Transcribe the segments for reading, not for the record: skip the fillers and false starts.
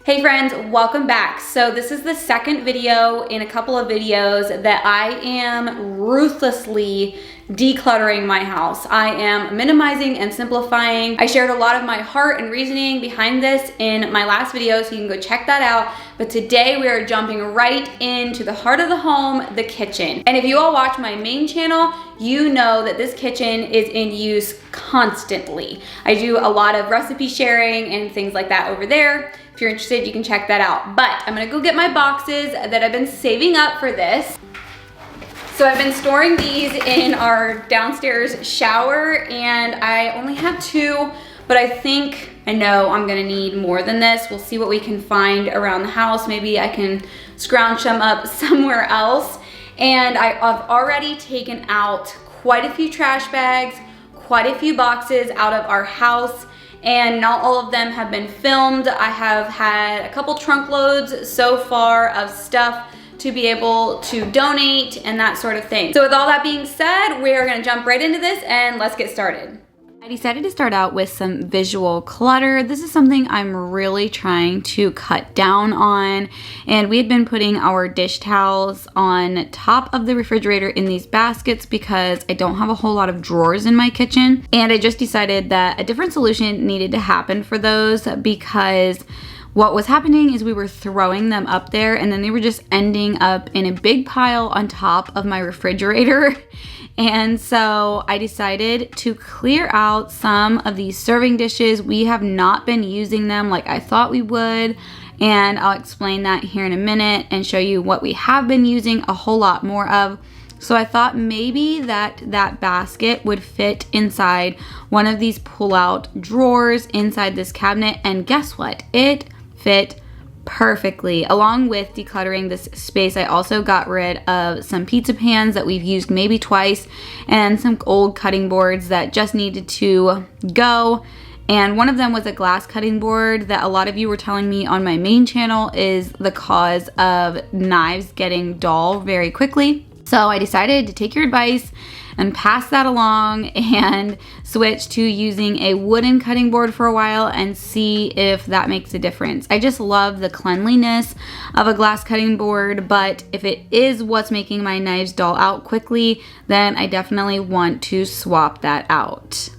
Hey friends, welcome back. So this is the second video in a couple of videos that I am ruthlessly decluttering my house. I am minimizing and simplifying. I shared a lot of my heart and reasoning behind this in my last video, so you can go check that out. But today we are jumping right into the heart of the home, the kitchen. And if you all watch my main channel, you know that this kitchen is in use constantly. I do a lot of recipe sharing and things like that over there. If you're interested, you can check that out. But I'm gonna go get my boxes that I've been saving up for this. So I've been storing these in our downstairs shower, and I only have 2, but I know I'm gonna need more than this. We'll see what we can find around the house. Maybe I can scrounge them up somewhere else. And I've already taken out quite a few trash bags, quite a few boxes out of our house, and not all of them have been filmed. I have had a couple trunk loads so far of stuff to be able to donate and that sort of thing. So with all that being said, we are gonna jump right into this and let's get started. I decided to start out with some visual clutter. This is something I'm really trying to cut down on. And we had been putting our dish towels on top of the refrigerator in these baskets because I don't have a whole lot of drawers in my kitchen. And I just decided that a different solution needed to happen for those, because what was happening is we were throwing them up there and then they were just ending up in a big pile on top of my refrigerator. And so I decided to clear out some of these serving dishes. We have not been using them like I thought we would, and I'll explain that here in a minute and show you what we have been using a whole lot more of. So I thought maybe that basket would fit inside one of these pull-out drawers inside this cabinet, and guess what? It fit perfectly. Along with decluttering this space, I also got rid of some pizza pans that we've used maybe twice and some old cutting boards that just needed to go. And one of them was a glass cutting board that a lot of you were telling me on my main channel is the cause of knives getting dull very quickly. So I decided to take your advice and pass that along and switch to using a wooden cutting board for a while and see if that makes a difference. I just love the cleanliness of a glass cutting board, but if it is what's making my knives dull out quickly, then I definitely want to swap that out.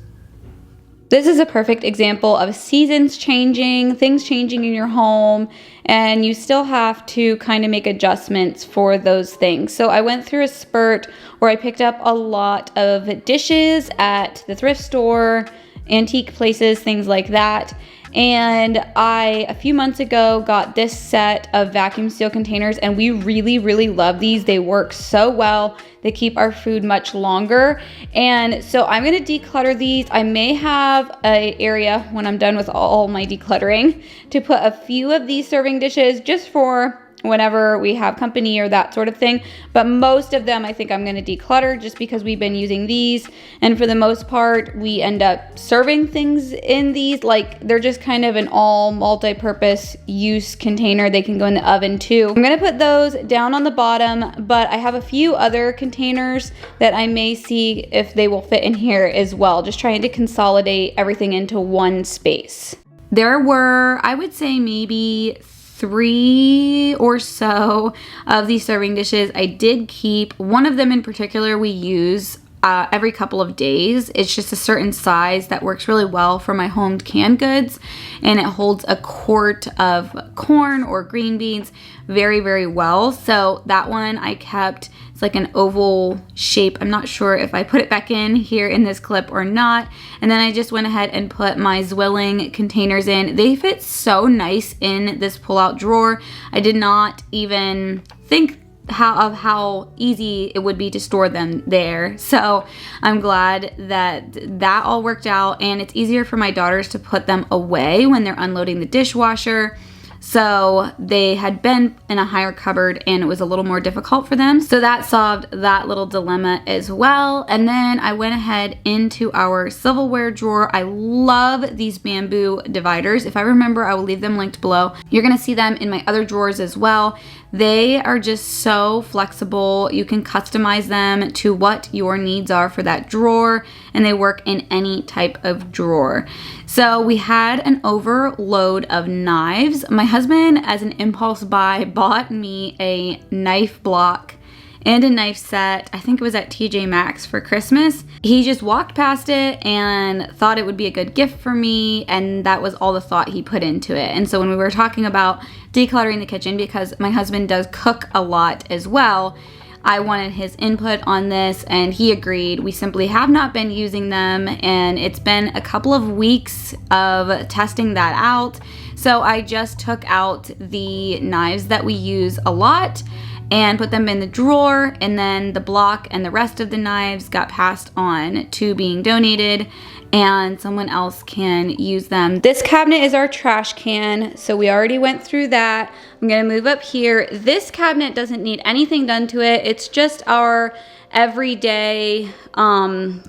This is a perfect example of seasons changing, things changing in your home, and you still have to kind of make adjustments for those things. So I went through a spurt where I picked up a lot of dishes at the thrift store, antique places, things like that. And I, a few months ago, got this set of vacuum seal containers, and we really love these. They work so well. They keep our food much longer. And so I'm gonna declutter these. I may have an area when I'm done with all my decluttering to put a few of these serving dishes just for whenever we have company or that sort of thing. But most of them I think I'm gonna declutter just because we've been using these. And for the most part, we end up serving things in these. Like, they're just kind of an all multi-purpose use container. They can go in the oven too. I'm gonna put those down on the bottom, but I have a few other containers that I may see if they will fit in here as well. Just trying to consolidate everything into one space. There were, I would say, maybe 3 or so of these serving dishes. I did keep one of them in particular. We use every couple of days. It's just a certain size that works really well for my home canned goods, and it holds a quart of corn or green beans very well. So that one I kept. It's like an oval shape. I'm not sure if I put it back in here in this clip or not. And then I just went ahead and put my Zwilling containers in. They fit so nice in this pull-out drawer. I did not even think how easy it would be to store them there. So I'm glad that all worked out, and it's easier for my daughters to put them away when they're unloading the dishwasher. So they had been in a higher cupboard and it was a little more difficult for them. So that solved that little dilemma as well. And then I went ahead into our silverware drawer. I love these bamboo dividers. If I remember, I will leave them linked below. You're gonna see them in my other drawers as well. They are just so flexible. You can customize them to what your needs are for that drawer, and they work in any type of drawer. So we had an overload of knives. My husband, as an impulse buy, bought me a knife block and a knife set. I think it was at TJ Maxx for Christmas. He just walked past it and thought it would be a good gift for me, and that was all the thought he put into it. And so when we were talking about decluttering the kitchen, because my husband does cook a lot as well, I wanted his input on this, and he agreed. We simply have not been using them, and it's been a couple of weeks of testing that out. So I just took out the knives that we use a lot and put them in the drawer, and then the block and the rest of the knives got passed on to being donated, and someone else can use them. This cabinet is our trash can, so we already went through that. I'm gonna move up here. This cabinet doesn't need anything done to it. It's just our everyday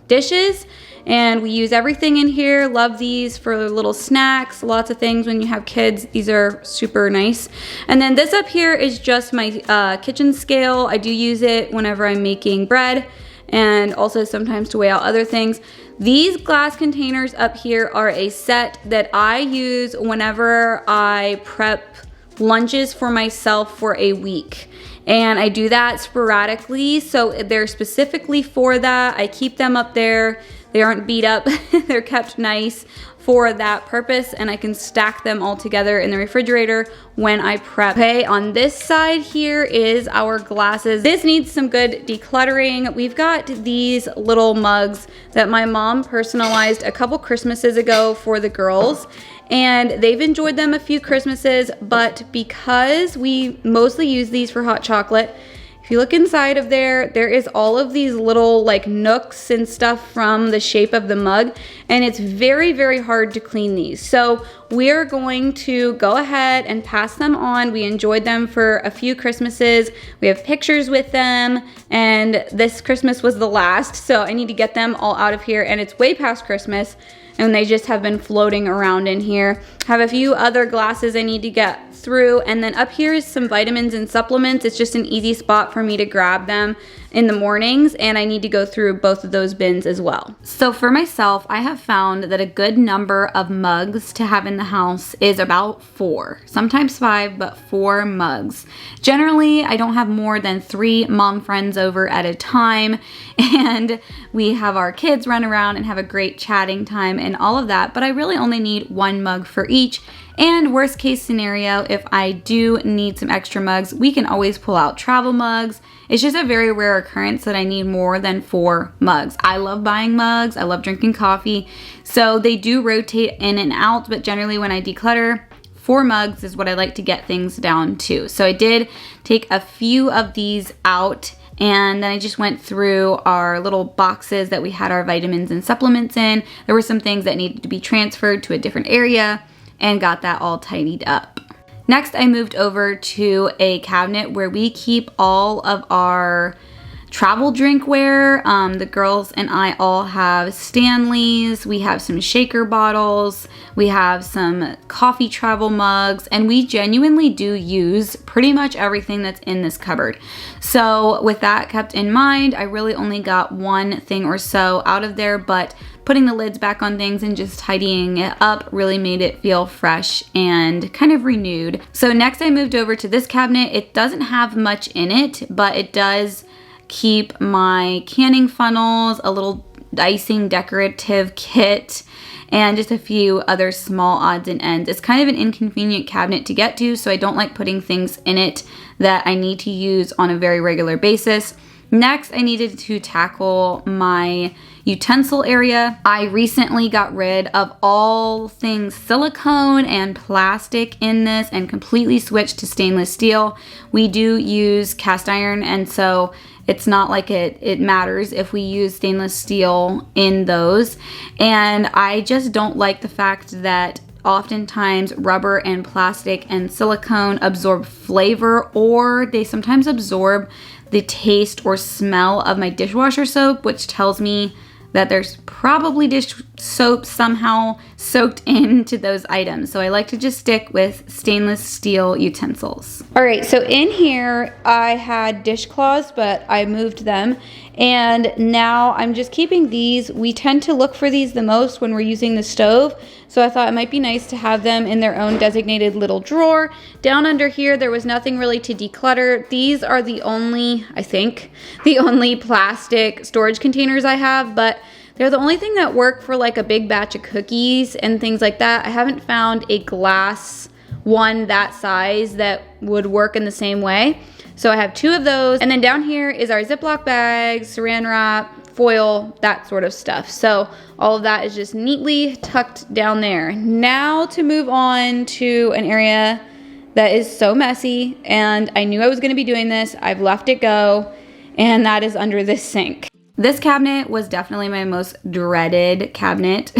dishes, and we use everything in here. Love these for little snacks, lots of things when you have kids. These are super nice. And then this up here is just my kitchen scale. I do use it whenever I'm making bread, and also sometimes to weigh out other things. These glass containers up here are a set that I use whenever I prep lunches for myself for a week. And I do that sporadically, so they're specifically for that. I keep them up there. They aren't beat up. They're kept nice for that purpose, and I can stack them all together in the refrigerator when I prep. Okay, on this side here is our glasses. This needs some good decluttering. We've got these little mugs that my mom personalized a couple Christmases ago for the girls, and they've enjoyed them a few Christmases, but because we mostly use these for hot chocolate, if you look inside of there, there is all of these little like nooks and stuff from the shape of the mug, and it's very, very hard to clean these. So we're going to go ahead and pass them on. We enjoyed them for a few Christmases. We have pictures with them, and this Christmas was the last, so I need to get them all out of here, and it's way past Christmas, and they just have been floating around in here. Have a few other glasses I need to get through, and then up here is some vitamins and supplements. It's just an easy spot for me to grab them in the mornings, and I need to go through both of those bins as well. So for myself, I have found that a good number of mugs to have in the house is about 4, sometimes 5, but 4 mugs. Generally, I don't have more than 3 mom friends over at a time, and we have our kids run around and have a great chatting time and all of that, but I really only need 1 mug for each. And worst case scenario, if I do need some extra mugs, we can always pull out travel mugs. It's just a very rare occurrence that I need more than 4 mugs. I love buying mugs. I love drinking coffee. So they do rotate in and out, but generally when I declutter, 4 mugs is what I like to get things down to. So I did take a few of these out, and then I just went through our little boxes that we had our vitamins and supplements in. There were some things that needed to be transferred to a different area, and got that all tidied up. Next, I moved over to a cabinet where we keep all of our travel drinkware. The girls and I all have Stanleys. We have some shaker bottles. We have some coffee travel mugs, and we genuinely do use pretty much everything that's in this cupboard. So with that kept in mind, I really only got 1 thing or so out of there, but putting the lids back on things and just tidying it up really made it feel fresh and kind of renewed. So next I moved over to this cabinet. It doesn't have much in it, but it does keep my canning funnels, a little icing decorative kit, and just a few other small odds and ends. It's kind of an inconvenient cabinet to get to, so I don't like putting things in it that I need to use on a very regular basis. Next, I needed to tackle my utensil area. I recently got rid of all things silicone and plastic in this and completely switched to stainless steel. We do use cast iron, and so it's not like it matters if we use stainless steel in those. And I just don't like the fact that oftentimes rubber and plastic and silicone absorb flavor, or they sometimes absorb the taste or smell of my dishwasher soap, which tells me that there's probably dish soap somehow soaked into those items. So I like to just stick with stainless steel utensils. All right, so in here I had dishcloths, but I moved them. And now I'm just keeping these. We tend to look for these the most when we're using the stove. So I thought it might be nice to have them in their own designated little drawer. Down under here, there was nothing really to declutter. These are the only, I think, the only plastic storage containers I have, but they're the only thing that work for like a big batch of cookies and things like that. I haven't found a glass one that size that would work in the same way. So I have 2 of those. And then down here is our Ziploc bags, saran wrap, foil, that sort of stuff. So all of that is just neatly tucked down there. Now to move on to an area that is so messy, and I knew I was gonna be doing this. I've left it go, and that is under this sink. This cabinet was definitely my most dreaded cabinet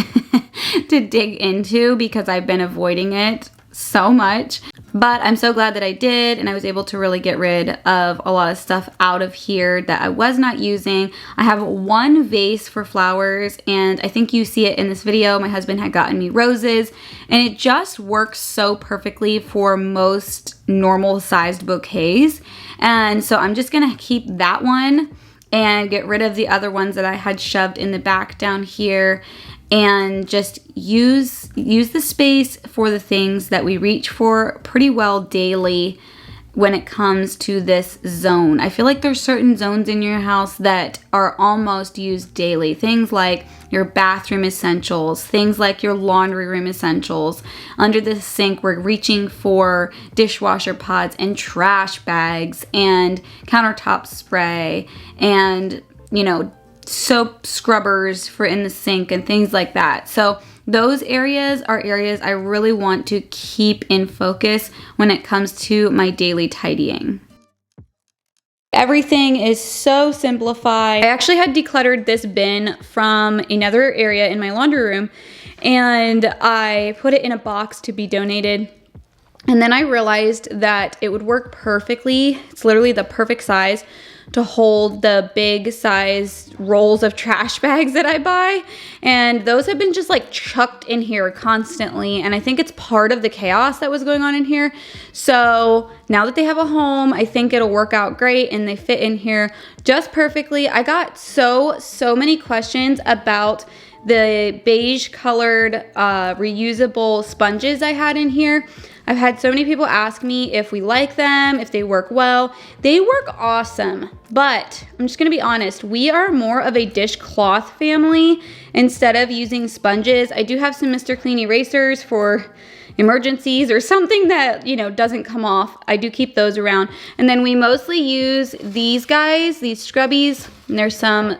to dig into because I've been avoiding it so much. But I'm so glad that I did, and I was able to really get rid of a lot of stuff out of here that I was not using. I have 1 vase for flowers, and I think you see it in this video. My husband had gotten me roses, and it just works so perfectly for most normal sized bouquets. And so I'm just gonna keep that one and get rid of the other ones that I had shoved in the back down here, and just use the space for the things that we reach for pretty well daily when it comes to this zone. I feel like there's certain zones in your house that are almost used daily. Things like your bathroom essentials, things like your laundry room essentials. Under the sink, we're reaching for dishwasher pods and trash bags and countertop spray and, you know, soap scrubbers for in the sink and things like that. So those areas are areas I really want to keep in focus when it comes to my daily tidying. Everything is so simplified. I actually had decluttered this bin from another area in my laundry room, and I put it in a box to be donated. And then I realized that it would work perfectly. It's literally the perfect size to hold the big size rolls of trash bags that I buy. And those have been just like chucked in here constantly. And I think it's part of the chaos that was going on in here. So now that they have a home, I think it'll work out great and they fit in here just perfectly. I got so many questions about the beige colored reusable sponges I had in here. I've had so many people ask me if we like them, if they work well. They work awesome, but I'm just gonna be honest, we are more of a dishcloth family instead of using sponges. I do have some Mr. Clean erasers for emergencies or something that, you know, doesn't come off. I do keep those around. And then we mostly use these guys, these scrubbies, and there's some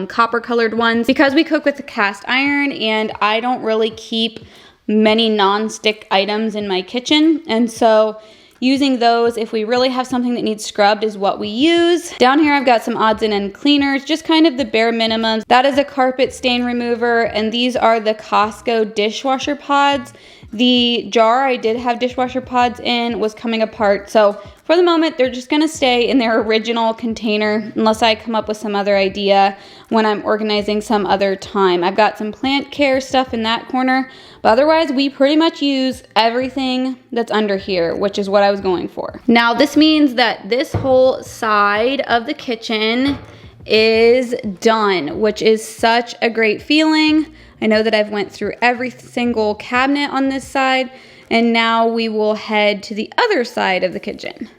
copper colored ones because we cook with a cast iron and I don't really keep many non-stick items in my kitchen, and so using those if we really have something that needs scrubbed is what we use. Down here I've got some odds and end cleaners, just kind of the bare minimums. That is a carpet stain remover, and these are the Costco dishwasher pods. The jar I did have dishwasher pods in was coming apart, so for the moment they're just gonna stay in their original container unless I come up with some other idea when I'm organizing some other time. I've got some plant care stuff in that corner, but otherwise we pretty much use everything that's under here, which is what I was going for. Now this means that this whole side of the kitchen is done, which is such a great feeling. I know that I've went through every single cabinet on this side, and now we will head to the other side of the kitchen.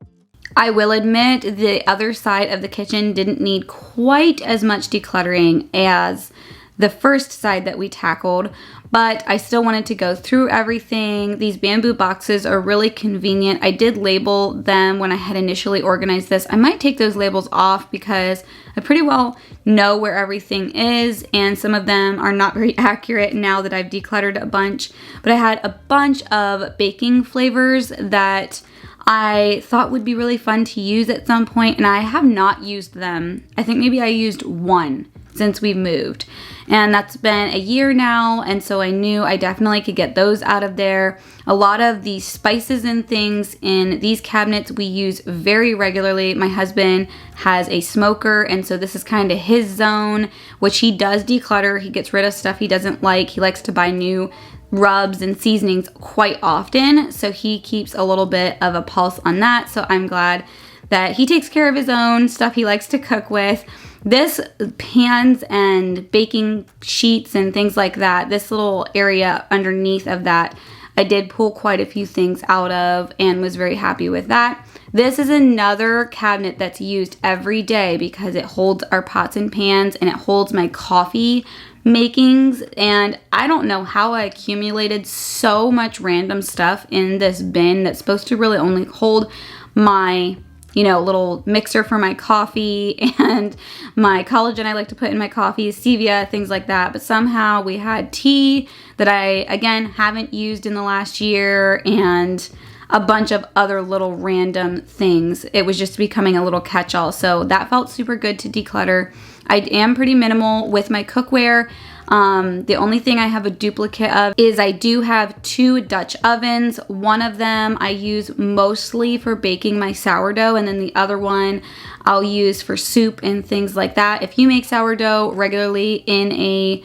I will admit the other side of the kitchen didn't need quite as much decluttering as the first side that we tackled, but I still wanted to go through everything. These bamboo boxes are really convenient. I did label them when I had initially organized this. I might take those labels off because I pretty well know where everything is, and some of them are not very accurate now that I've decluttered a bunch. But I had a bunch of baking flavors that I thought would be really fun to use at some point, and I have not used them. I think maybe I used one since we moved, and that's been a year now, and so I knew I definitely could get those out of there. A lot of the spices and things in these cabinets we use very regularly. My husband has a smoker, and so this is kind of his zone, which he does declutter. He gets rid of stuff he doesn't like. He likes to buy new rubs and seasonings quite often, so he keeps a little bit of a pulse on that. So I'm glad that he takes care of his own stuff he likes to cook with. This pans and baking sheets and things like that, this little area underneath of that, I did pull quite a few things out of and was very happy with that. This is another cabinet that's used every day because it holds our pots and pans and it holds my coffee makings. And I don't know how I accumulated so much random stuff in this bin that's supposed to really only hold my, you know, little mixer for my coffee and my collagen I like to put in my coffee, stevia, things like that. But somehow we had tea that I, again, haven't used in the last year and a bunch of other little random things. It was just becoming a little catch-all. So that felt super good to declutter. I am pretty minimal with my cookware. The only thing I have a duplicate of is I do have 2 Dutch ovens. One of them I use mostly for baking my sourdough, and then the other one I'll use for soup and things like that. If you make sourdough regularly in a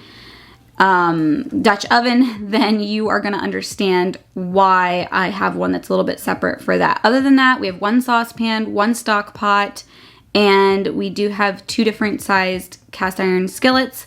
Dutch oven, then you are going to understand why I have one that's a little bit separate for that. Other than that, we have 1 saucepan, 1 stock pot, and we do have 2 different sized cast iron skillets.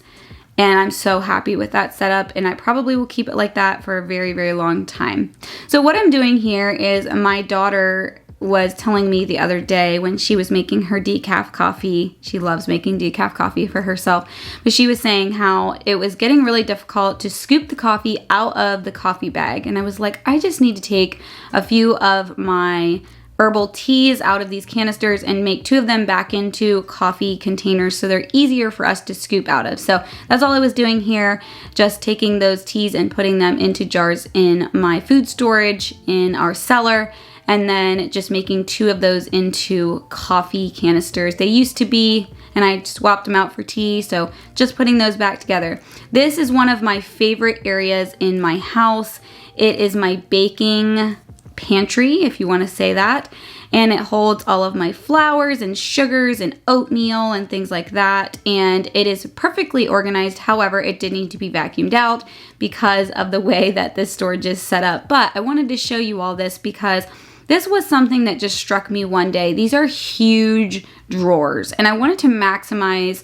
And I'm so happy with that setup, and I probably will keep it like that for a very, very long time. So what I'm doing here is my daughter was telling me the other day when she was making her decaf coffee. She loves making decaf coffee for herself. But she was saying how it was getting really difficult to scoop the coffee out of the coffee bag. And I was like, I just need to take a few of my herbal teas out of these canisters and make 2 of them back into coffee containers so they're easier for us to scoop out of. So that's all I was doing here, just taking those teas and putting them into jars in my food storage in our cellar, and then just making 2 of those into coffee canisters. They used to be, and I swapped them out for tea, so just putting those back together. This is one of my favorite areas in my house. It is my baking pantry, if you want to say that, and it holds all of my flours and sugars and oatmeal and things like that, and it is perfectly organized. However, it did need to be vacuumed out because of the way that this storage is set up. But I wanted to show you all this because this was something that just struck me one day. These are huge drawers, and I wanted to maximize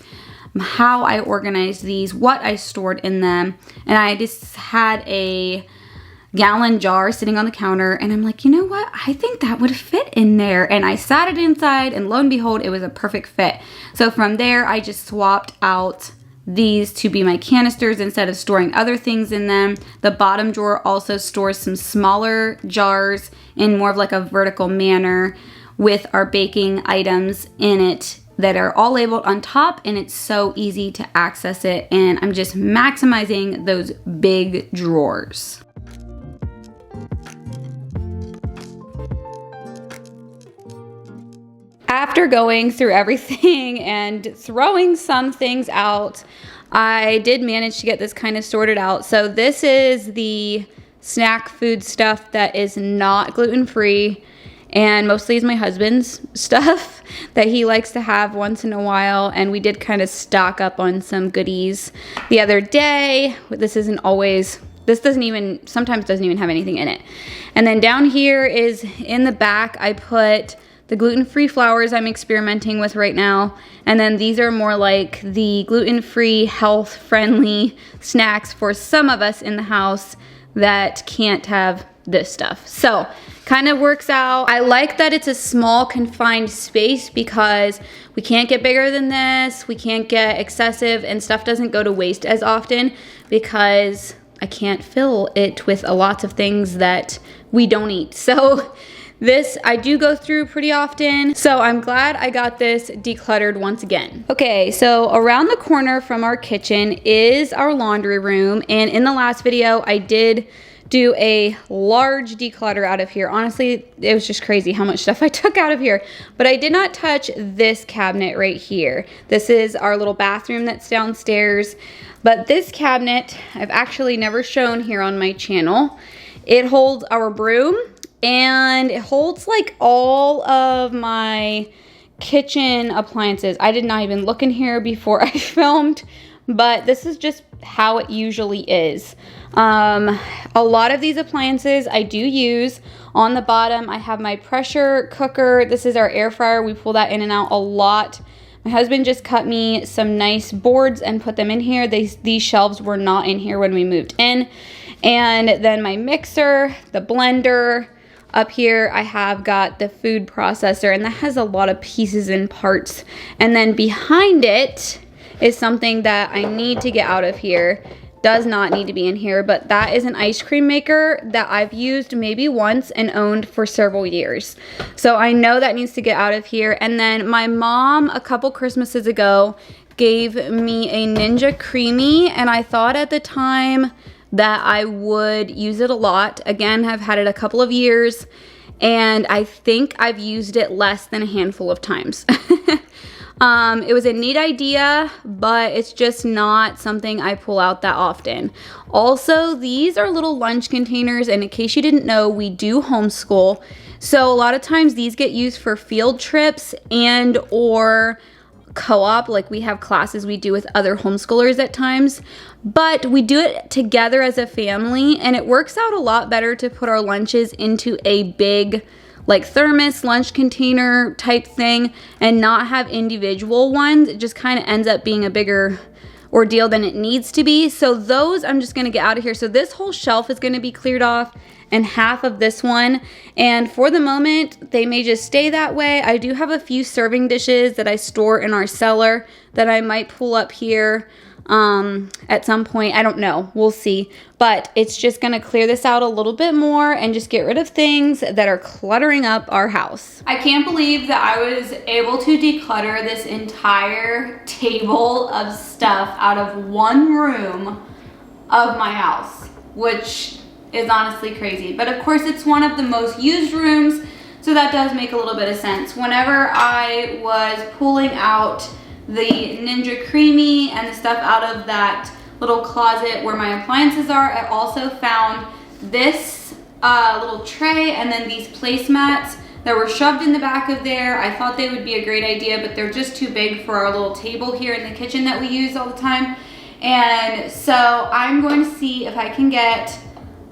how I organized these, what I stored in them, and I just had a gallon jar sitting on the counter, and I'm like, you know what? I think that would fit in there. And I sat it inside, and lo and behold, it was a perfect fit. So from there, I just swapped out these to be my canisters instead of storing other things in them. The bottom drawer also stores some smaller jars in more of like a vertical manner with our baking items in it that are all labeled on top, and it's so easy to access it. And I'm just maximizing those big drawers. After going through everything and throwing some things out, I did manage to get this kind of sorted out. So this is the snack food stuff that is not gluten-free, and mostly is my husband's stuff that he likes to have once in a while. And we did kind of stock up on some goodies the other day. This sometimes doesn't even have anything in it. And then down here is in the back, I put the gluten-free flours I'm experimenting with right now. And then these are more like the gluten-free, health-friendly snacks for some of us in the house that can't have this stuff. So kind of works out. I like that it's a small confined space because we can't get bigger than this. We can't get excessive, and stuff doesn't go to waste as often because I can't fill it with lots of things that we don't eat. So this I do go through pretty often, so I'm glad I got this decluttered once again. Okay, so around the corner from our kitchen is our laundry room, and in the last video I did do a large declutter out of here. Honestly, it was just crazy how much stuff I took out of here, but I did not touch this cabinet right here. This is our little bathroom that's downstairs, but this cabinet I've actually never shown here on my channel. It holds our broom, and it holds like all of my kitchen appliances. I did not even look in here before I filmed, but this is just how it usually is. A lot of these appliances I do use. On the bottom, I have my pressure cooker. This is our air fryer. We pull that in and out a lot. My husband just cut me some nice boards and put them in here. These shelves were not in here when we moved in. And then my mixer, the blender. Up here I have got the food processor, and that has a lot of pieces and parts. And then behind it is something that I need to get out of here. Does not need to be in here, but that is an ice cream maker that I've used maybe once and owned for several years. So I know that needs to get out of here. And then my mom, a couple Christmases ago, gave me a Ninja Creamy, and I thought at the time that I would use it a lot. Again, I've had it a couple of years, and I think I've used it less than a handful of times. It was a neat idea, but it's just not something I pull out that often. Also, these are little lunch containers, and in case you didn't know, we do homeschool. So a lot of times these get used for field trips and or co-op, like we have classes we do with other homeschoolers at times, but we do it together as a family, and it works out a lot better to put our lunches into a big like thermos lunch container type thing and not have individual ones. It just kind of ends up being a bigger ordeal than it needs to be. So those I'm just gonna get out of here. So this whole shelf is gonna be cleared off and half of this one. And for the moment, they may just stay that way. I do have a few serving dishes that I store in our cellar that I might pull up here at some point. I don't know, we'll see. But it's just gonna clear this out a little bit more and just get rid of things that are cluttering up our house. I can't believe that I was able to declutter this entire table of stuff out of one room of my house, which is honestly crazy. But of course it's one of the most used rooms, so that does make a little bit of sense. Whenever I was pulling out the Ninja Creamy and the stuff out of that little closet where my appliances are, I also found this little tray and then these placemats that were shoved in the back of there. I thought they would be a great idea, but they're just too big for our little table here in the kitchen that we use all the time. And so I'm going to see if I can get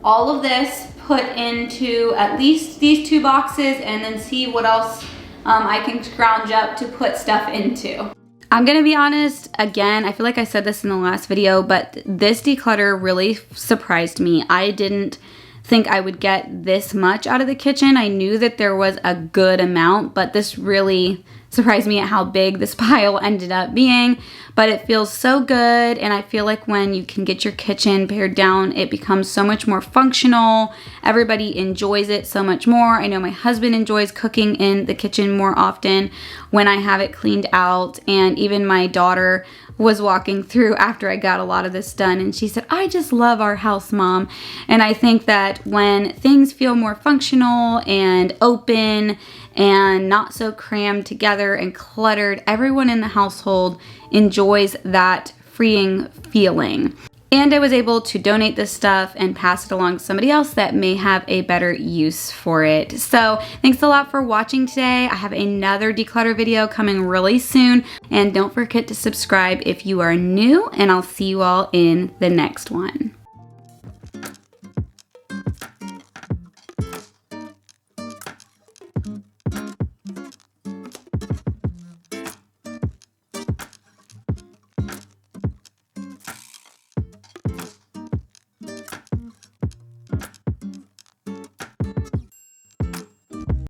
all of this put into at least these two boxes and then see what else I can scrounge up to put stuff into. I'm gonna be honest, again, I feel like I said this in the last video, but this declutter really surprised me. I didn't think I would get this much out of the kitchen. I knew that there was a good amount, but this really surprised me at how big this pile ended up being. But it feels so good, and I feel like when you can get your kitchen pared down, it becomes so much more functional. Everybody enjoys it so much more. I know my husband enjoys cooking in the kitchen more often when I have it cleaned out, and even my daughter was walking through after I got a lot of this done, and she said, "I just love our house, Mom." And I think that when things feel more functional and open and not so crammed together and cluttered, everyone in the household enjoys that freeing feeling. And I was able to donate this stuff and pass it along to somebody else that may have a better use for it. So thanks a lot for watching today. I have another declutter video coming really soon. And don't forget to subscribe if you are new, and I'll see you all in the next one.